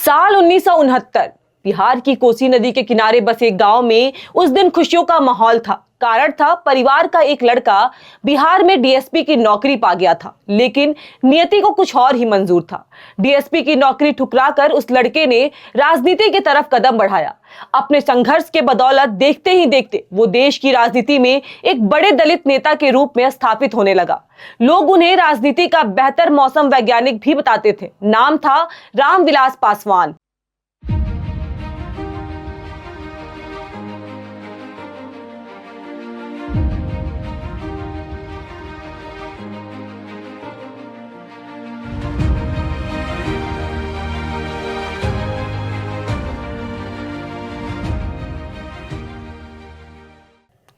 साल 1969 बिहार की कोसी नदी के किनारे बसे गांव में उस दिन खुशियों का माहौल था। कारण था परिवार का एक लड़का बिहार में डीएसपी की नौकरी पा गया था, लेकिन नियति को कुछ और ही मंजूर था। डीएसपी की नौकरी ठुकराकर उस लड़के ने राजनीति की तरफ कदम बढ़ाया। अपने संघर्ष के बदौलत देखते ही देखते वो देश की राजनीति में एक बड़े दलित नेता के रूप में स्थापित होने लगा। लोग उन्हें राजनीति का बेहतर मौसम वैज्ञानिक भी बताते थे। नाम था रामविलास पासवान।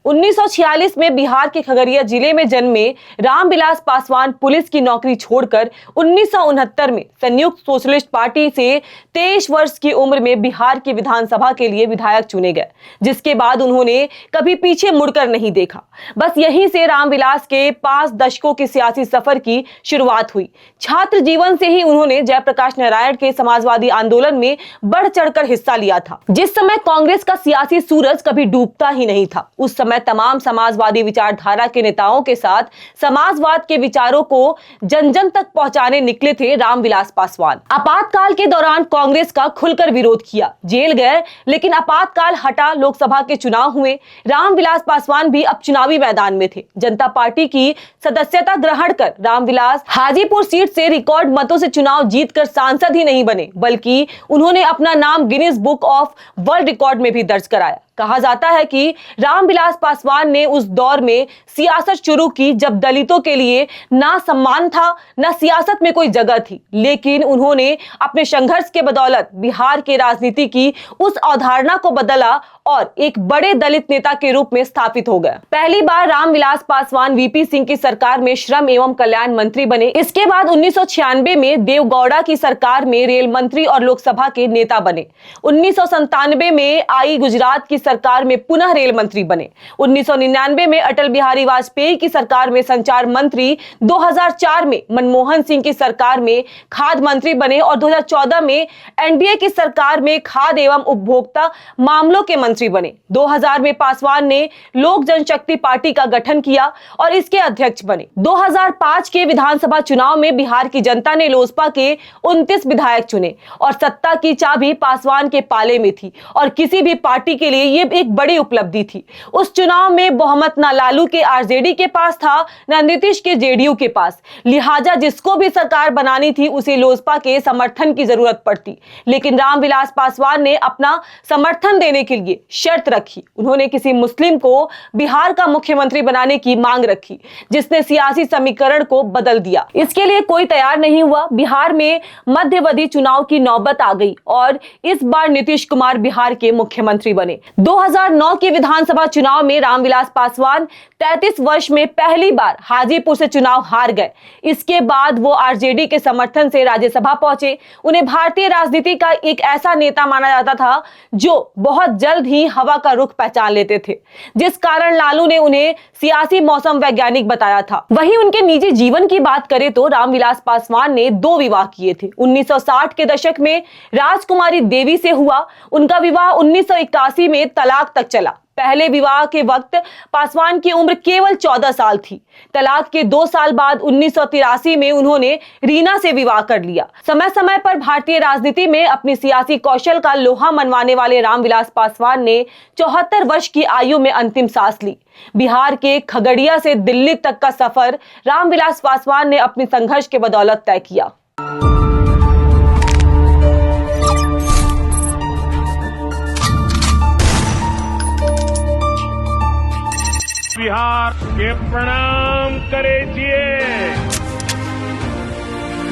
उन्नीस 1946 में बिहार के खगड़िया जिले में जन्मे रामविलास पासवान पुलिस की नौकरी छोड़कर 1969 में संयुक्त सोशलिस्ट पार्टी से 23 वर्ष की उम्र में बिहार की विधानसभा के लिए विधायक चुने गए, जिसके बाद उन्होंने कभी पीछे मुड़कर नहीं देखा। बस यहीं से रामविलास के 5 दशकों के सियासी सफर की शुरुआत हुई। छात्र जीवन से ही उन्होंने जयप्रकाश नारायण के समाजवादी आंदोलन में बढ़ चढ़कर हिस्सा लिया था। जिस समय कांग्रेस का सियासी सूरज कभी डूबता ही नहीं था, उस समय तमाम समाजवादी विचारधारा के नेताओं के साथ समाजवाद के विचारों को जन जन तक पहुंचाने निकले थे रामविलास पासवान। आपातकाल के दौरान कांग्रेस का खुलकर विरोध किया, जेल गए, लेकिन आपातकाल हटा, लोकसभा के चुनाव हुए। रामविलास पासवान भी अब चुनावी मैदान में थे। जनता पार्टी की सदस्यता ग्रहण कर रामविलास हाजीपुर सीट से रिकॉर्ड मतों से चुनाव जीतकर सांसद ही नहीं बने, बल्कि उन्होंने अपना नाम Guinness book of world record में भी दर्ज कराया। कहा जाता है कि रामविलास पासवान ने उस दौर में सियासत शुरू की जब दलितों के लिए ना सम्मान था, ना सियासत में कोई जगह थी, लेकिन उन्होंने अपने संघर्ष के बदौलत बिहार के राजनीति की उस अवधारणा को बदला और एक बड़े दलित नेता के रूप में स्थापित हो गए। पहली बार रामविलास पासवान वीपी सिंह की सरकार में श्रम एवं कल्याण मंत्री बने। इसके बाद 1996 में देवगौड़ा की सरकार में रेल मंत्री और लोकसभा के नेता बने। 1997 में आई गुजरात की सरकार में पुनः रेल मंत्री बने। 1999 में अटल बिहारी वाजपेयी की सरकार में संचार मंत्री, 2004 में मनमोहन सिंह की सरकार में खाद्य मंत्री बने और 2014 में एनडीए की सरकार में खाद्य एवं उपभोक्ता मामलों के मंत्री बने। 2000 में पासवान ने लोक जनशक्ति पार्टी का गठन किया और इसके अध्यक्ष बने। 2005 के विधानसभा चुनाव में बिहार की जनता ने लोजपा के 29 विधायक चुने और सत्ता की चाबी पासवान के पाले में थी और किसी भी पार्टी के लिए यह एक बड़ी उपलब्धि थी। उस चुनाव में बहुमत ना लालू के आरजेडी के पास था, ना नीतीश के जेडीयू के पास। लिहाजा जिसको भी सरकार बनानी थी उसे लोजपा के समर्थन की जरूरत पड़ती, लेकिन रामविलास पासवान ने अपना समर्थन देने के लिए शर्त रखी। उन्होंने किसी मुस्लिम को बिहार का मुख्यमंत्री बनाने की मांग रखी, जिसने सियासी समीकरण को बदल दिया। इसके लिए कोई तैयार नहीं हुआ। बिहार में मध्यावधि चुनाव की नौबत आ गई और इस बार नीतीश कुमार बिहार के मुख्यमंत्री बने। 2009 के विधानसभा चुनाव में रामविलास पासवान 33 वर्ष में पहली बार हाजीपुर से चुनाव हार गए। इसके बाद वो आरजेडी के समर्थन से राज्यसभा पहुंचे। उन्हें भारतीय राजनीति का एक ऐसा नेता माना जाता था जो बहुत जल्द ही हवा का रुख पहचान लेते थे, जिस कारण लालू ने उन्हें सियासी मौसम वैज्ञानिक बताया था। वहीं उनके निजी जीवन की बात करें तो रामविलास पासवान ने 2 विवाह किए थे। 1960 के दशक में राजकुमारी देवी से हुआ। उनका विवाह 1981 में तलाक तक चला। पहले विवाह के वक्त पासवान की उम्र केवल 14 साल थी। तलाक के 2 साल बाद 1983 में उन्होंने रीना से विवाह कर लिया। समय समय पर भारतीय राजनीति में अपनी सियासी कौशल का लोहा मनवाने वाले रामविलास पासवान ने 74 वर्ष की आयु में अंतिम सांस ली। बिहार के खगड़िया से दिल्ली तक का सफर रामविलास पासवान ने अपने संघर्ष के बदौलत तय किया। बिहार के प्रणाम करे जिए।